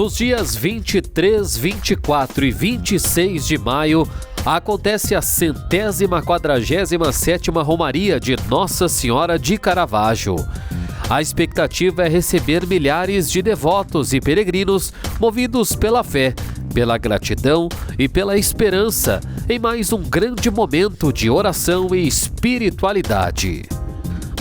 Nos dias 23, 24 e 26 de maio, acontece a 147ª Romaria de Nossa Senhora de Caravaggio. A expectativa é receber milhares de devotos e peregrinos movidos pela fé, pela gratidão e pela esperança em mais um grande momento de oração e espiritualidade.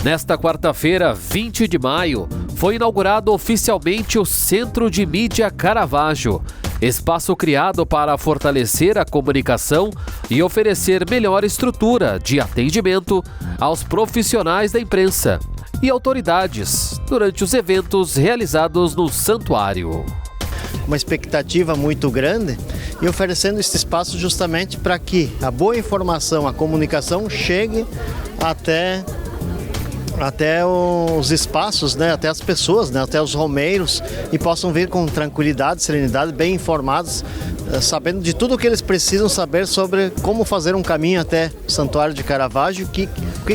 Nesta quarta-feira, 20 de maio, foi inaugurado oficialmente o Centro de Mídia Caravaggio, espaço criado para fortalecer a comunicação e oferecer melhor estrutura de atendimento aos profissionais da imprensa e autoridades durante os eventos realizados no santuário. Uma expectativa muito grande e oferecendo esse espaço justamente para que a boa informação, a comunicação chegue até os espaços, até as pessoas, até os romeiros, e possam vir com tranquilidade, serenidade, bem informados, sabendo de tudo o que eles precisam saber sobre como fazer um caminho até o Santuário de Caravaggio, o que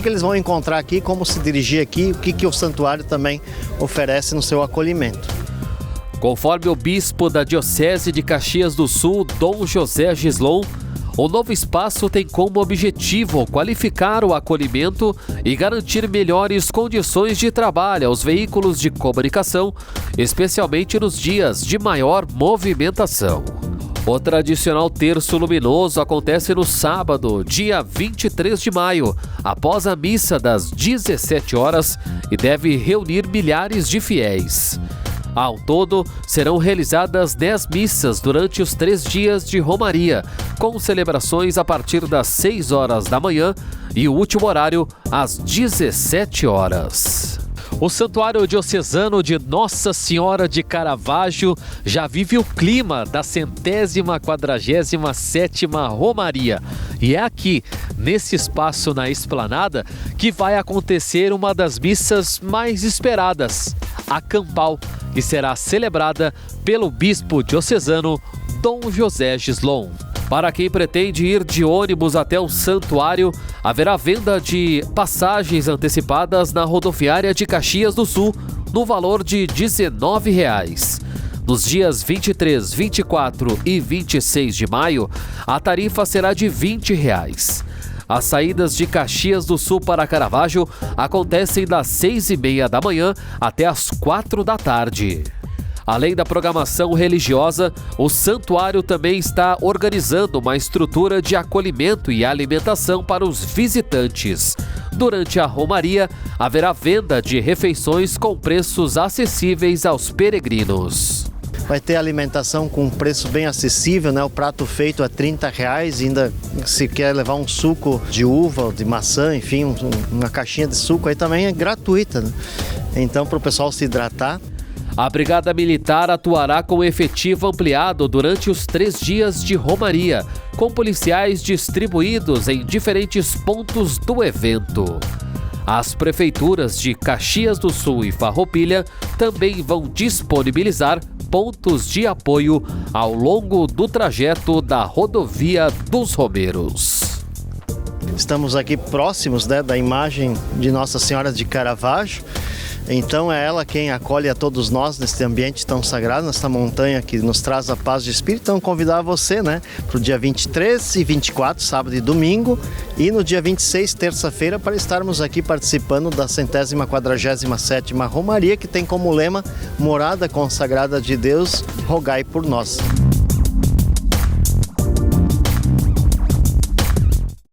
eles vão encontrar aqui, como se dirigir aqui, o que o santuário também oferece no seu acolhimento. Conforme o bispo da Diocese de Caxias do Sul, Dom José Gislon, o novo espaço tem como objetivo qualificar o acolhimento e garantir melhores condições de trabalho aos veículos de comunicação, especialmente nos dias de maior movimentação. O tradicional Terço Luminoso acontece no sábado, dia 23 de maio, após a missa das 17 horas e deve reunir milhares de fiéis. Ao todo, serão realizadas 10 missas durante os 3 dias de Romaria, com celebrações a partir das 6 horas da manhã e o último horário às 17 horas. O Santuário Diocesano de Nossa Senhora de já vive o clima da 147ª Romaria. E é aqui, nesse espaço na Esplanada, que vai acontecer uma das missas mais esperadas, a Campal, que será celebrada pelo bispo diocesano Dom José Gislon. Para quem pretende ir de ônibus até o santuário, haverá venda de passagens antecipadas na rodoviária de Caxias do Sul, no valor de R$ 19. Nos dias 23, 24 e 26 de maio, a tarifa será de R$ 20. As saídas de Caxias do Sul para Caravaggio acontecem das 6h30 da manhã até as 4 da tarde. Além da programação religiosa, o santuário também está organizando uma estrutura de acolhimento e alimentação para os visitantes. Durante a Romaria, haverá venda de refeições com preços acessíveis aos peregrinos. Vai ter alimentação com um preço bem acessível, O prato feito é R$ 30, ainda se quer levar um suco de uva ou de maçã, enfim, uma caixinha de suco aí também é gratuita, Então, para o pessoal se hidratar. A Brigada Militar atuará com efetivo ampliado durante os 3 dias de Romaria, com policiais distribuídos em diferentes pontos do evento. As prefeituras de Caxias do Sul e Farroupilha também vão disponibilizar pontos de apoio ao longo do trajeto da Rodovia dos Romeiros. Estamos aqui próximos da imagem de Nossa Senhora de Caravaggio. Então é ela quem acolhe a todos nós neste ambiente tão sagrado, nesta montanha que nos traz a paz de espírito. Então convidar você, para o dia 23 e 24, sábado e domingo, e no dia 26, terça-feira, para estarmos aqui participando da 147ª Romaria, que tem como lema: Morada consagrada de Deus, rogai por nós.